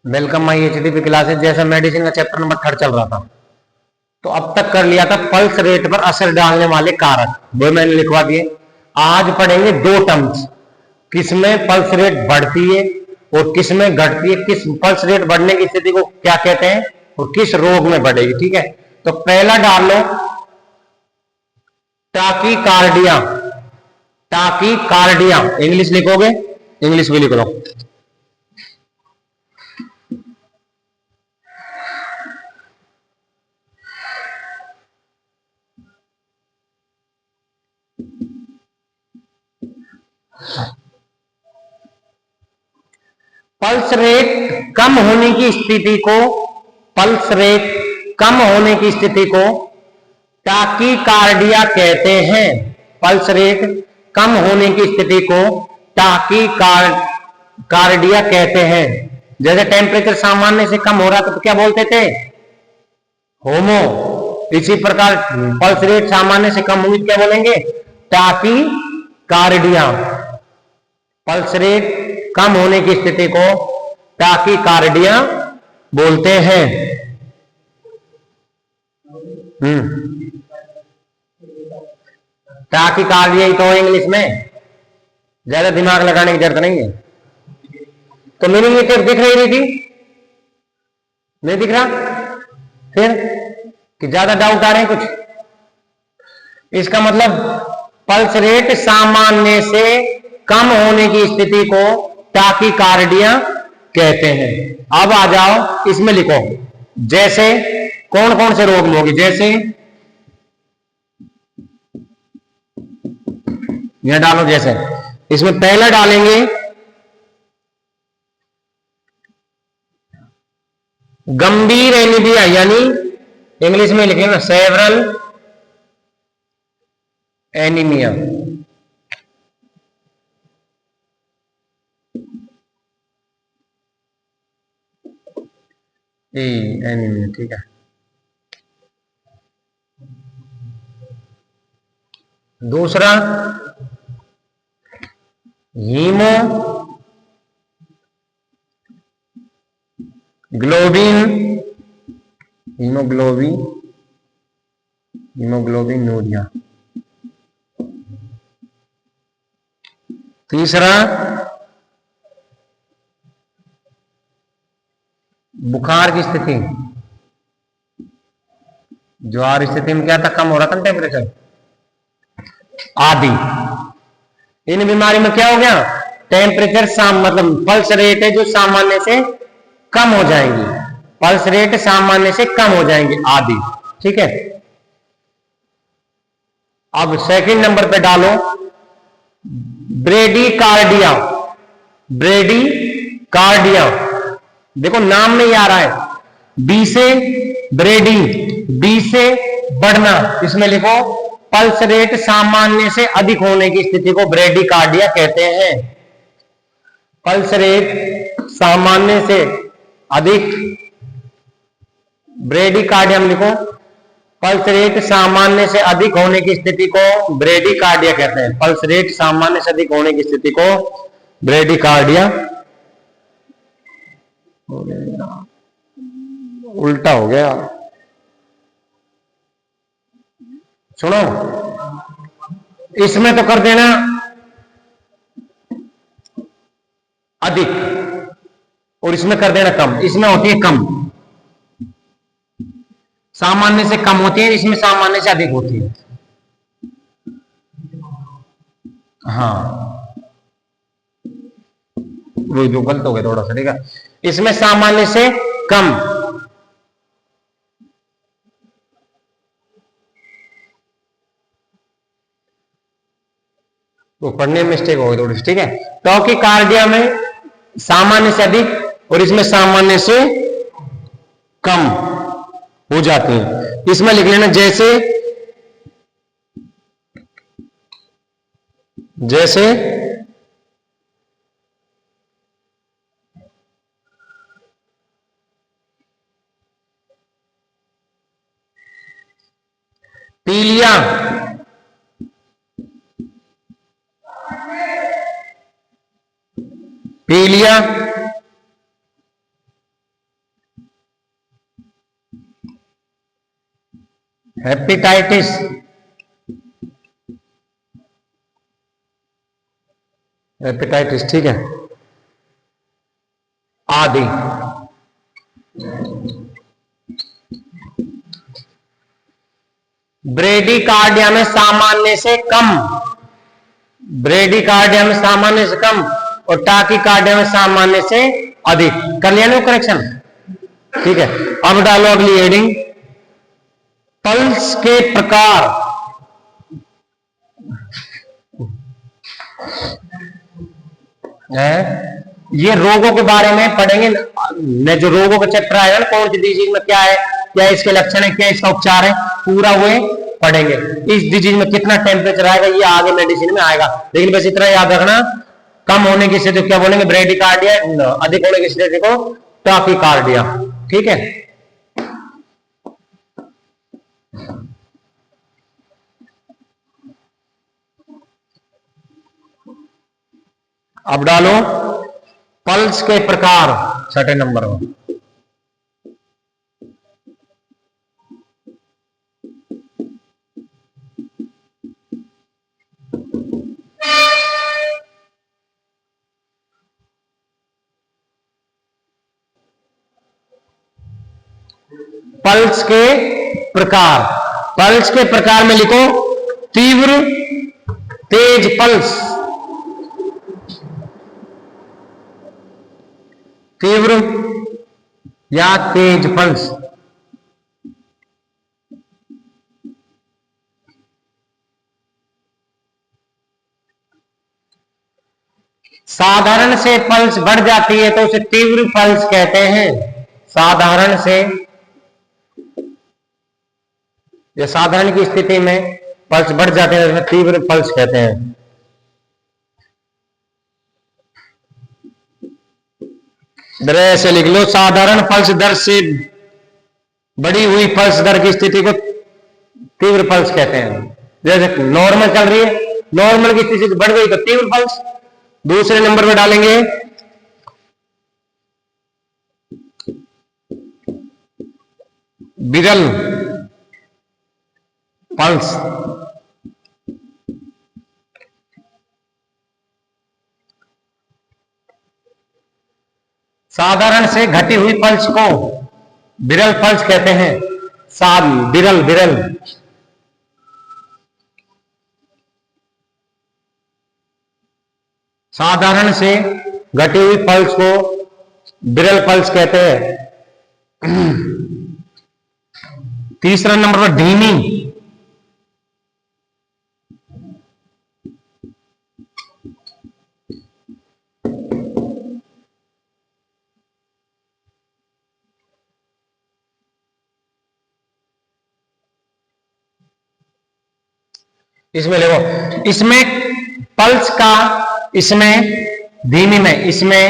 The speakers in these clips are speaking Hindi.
Welcome my HTP classes. जैसा मेडिसिन का चैप्टर नंबर 3 चल रहा था, तो अब तक कर लिया था पल्स रेट पर असर डालने वाले कारक, वो मैंने लिखवा दिए। आज पढ़ेंगे दो टर्म्स, किसमें पल्स रेट बढ़ती है और किसमें घटती है, किस पल्स रेट बढ़ने की स्थिति को क्या कहते हैं और किस रोग में बढ़ेगी। ठीक है, तो पहला डाल लो टाकीकार्डिया। टाकीकार्डिया इंग्लिश लिखोगे, इंग्लिश भी लिख लो। पल्स रेट कम होने की स्थिति को, पल्स रेट कम होने की स्थिति को टाकीकार्डिया कहते हैं। पल्स रेट कम होने की स्थिति को टाकीकार्डिया कहते हैं। जैसे टेम्परेचर सामान्य से कम हो रहा था तो क्या बोलते थे, होमो। इसी प्रकार पल्स रेट सामान्य से कम होगी तो क्या बोलेंगे, टाकीकार्डिया। पल्स रेट कम होने की स्थिति को टाकीकार्डिया बोलते हैं। टाकीकार्डिया ही तो इंग्लिश में, ज्यादा दिमाग लगाने की जरूरत नहीं है। तो मीनिंग ये दिख रही थी, नहीं दिख रहा फिर कि ज्यादा डाउट आ रहे हैं कुछ। इसका मतलब पल्स रेट सामान्य से कम होने की स्थिति को टाकीकार्डिया कहते हैं। अब आ जाओ इसमें लिखो, जैसे कौन कौन से रोग में होगी। जैसे यह डालो, जैसे इसमें पहला डालेंगे गंभीर एनीमिया, यानी इंग्लिश में लिखेंगे ना सेवरल एनीमिया। एनीमिया, ठीक है। दूसरा हीमोग्लोबिनूरिया। तीसरा बुखार की स्थिति, ज्वार स्थिति में क्या था, कम हो रहा था टेम्परेचर आदि। इन बीमारी में क्या हो गया, टेम्परेचर मतलब पल्स रेट है जो सामान्य से कम हो जाएंगी, पल्स रेट सामान्य से कम हो जाएंगे आदि। ठीक है, अब सेकंड नंबर पे डालो ब्रेडीकार्डिया। ब्रेडीकार्डिया, देखो नाम में ही आ रहा है, बी से ब्रेडी, बी से बढ़ना। इसमें लिखो पल्स रेट सामान्य से अधिक होने की स्थिति को ब्रेडीकार्डिया कहते हैं। पल्स रेट सामान्य से अधिक, ब्रेडीकार्डिया में लिखो पल्स रेट सामान्य से अधिक होने की स्थिति को ब्रेडीकार्डिया कहते हैं। पल्स रेट सामान्य से अधिक होने की स्थिति को ब्रेडीकार्डिया, उल्टा हो गया, सुनो इसमें तो कर देना अधिक और इसमें कर देना कम। इसमें होती है कम, सामान्य से कम होती है, इसमें सामान्य से अधिक होती है। हाँ वो जो गलत हो गया थोड़ा सा, ठीक है। इसमें सामान्य से कम, वो पढ़ने में मिस्टेक हो गई थोड़ी सी, ठीक है। टाकीकार्डिया में सामान्य से अधिक और इसमें सामान्य से कम हो जाती है। इसमें लिख लेना जैसे, जैसे पीलिया, पीलिया हेपेटाइटिस, हेपेटाइटिस, ठीक है, आदि। ब्रेडिकार्डिया में सामान्य से कम, ब्रेडिकार्डिया में सामान्य से कम और टाकीकार्डिया में सामान्य से अधिक। कर लिया ना करेक्शन, ठीक है। अब डालो अगली हेडिंग, पल्स के प्रकार। ये रोगों के बारे में पढ़ेंगे न, जो रोगों का चैप्टर आएगा ना, कौन सी डिजीज में क्या है, क्या इसके लक्षण है, क्या इसका उपचार है, पूरा वो पढ़ेंगे। इस डिजीज में कितना टेम्परेचर आएगा ये आगे मेडिसिन में आएगा, लेकिन बस इतना याद रखना, कम होने की स्थिति क्या बोलेंगे ब्रेडिकार्डिया, अधिक होने की स्थिति को टाकीकार्डिया, ठीक है। अब डालो पल्स के प्रकार, छठे नंबर में। पल्स के प्रकार, पल्स के प्रकार में लिखो तीव्र, तेज पल्स, तीव्र या तेज पल्स। साधारण से पल्स बढ़ जाती है तो उसे तीव्र पल्स कहते हैं। साधारण से, या साधारण की स्थिति में पल्स बढ़ जाते हैं उसे तीव्र पल्स कहते हैं। ऐसे लिख लो, साधारण पल्स दर से बढ़ी हुई पल्स दर की स्थिति को तीव्र पल्स कहते हैं। जैसे नॉर्मल चल रही है, नॉर्मल की स्थिति बढ़ गई तो तीव्र पल्स। दूसरे नंबर पर डालेंगे विरल पल्स। साधारण से घटी हुई पल्स को विरल पल्स कहते हैं। विरल, विरल। साधारण से घटी हुई पल्स को विरल पल्स कहते हैं। तीसरा नंबर पर धीमी, इसमें देखो, इसमें पल्स का, इसमें धीमी में, इसमें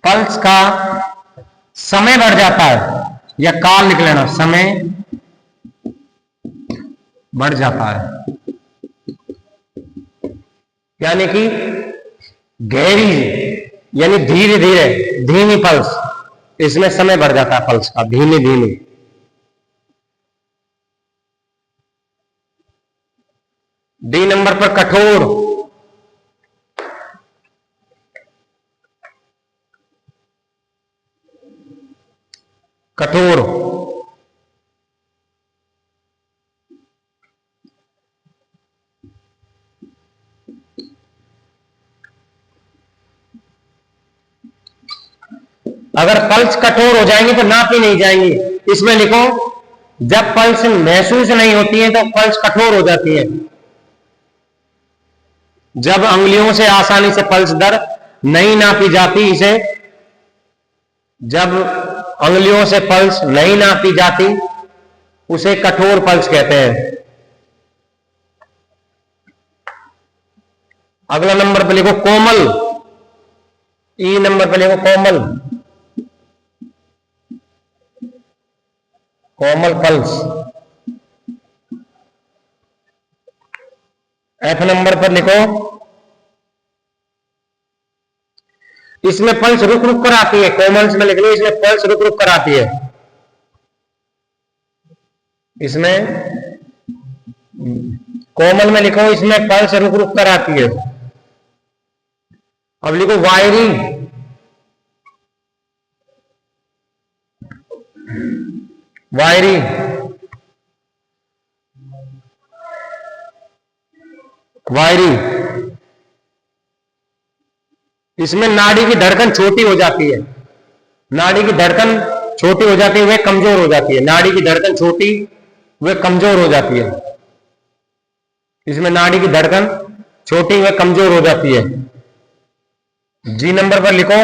पल्स का समय बढ़ जाता है, या काल लिख लेना, समय बढ़ जाता है, यानी कि गहरी, यानी धीरे धीरे, धीमी पल्स, इसमें समय बढ़ जाता है पल्स का, धीमी धीमी। डी नंबर पर कठोर, कठोर। अगर पल्स कठोर हो जाएंगी तो नापी नहीं जाएंगी। इसमें लिखो, जब पल्स महसूस नहीं होती है तो पल्स कठोर हो जाती है। जब अंगुलियों से आसानी से पल्स दर नहीं नापी जाती, इसे, जब अंगुलियों से पल्स नहीं नापी जाती उसे कठोर पल्स कहते हैं। अगला नंबर पे लिखो कोमल, ई नंबर पे लिखो कोमल, कोमल पल्स। एफ नंबर पर लिखो इसमें पल्स रुक रुक कर आती है, कॉमन्स में लिख लो, इसमें पल्स रुक रुक कर आती है। इसमें कॉमन में लिखो, इसमें पल्स रुक रुक कर आती है। अब लिखो वायरी, वायरी वायरी इसमें नाड़ी की धड़कन छोटी हो जाती है, नाड़ी की धड़कन छोटी हो जाती है, वह कमजोर हो जाती है, नाड़ी की धड़कन छोटी वह कमजोर हो जाती है। इसमें नाड़ी की धड़कन छोटी वह कमजोर हो जाती है। जी नंबर पर लिखो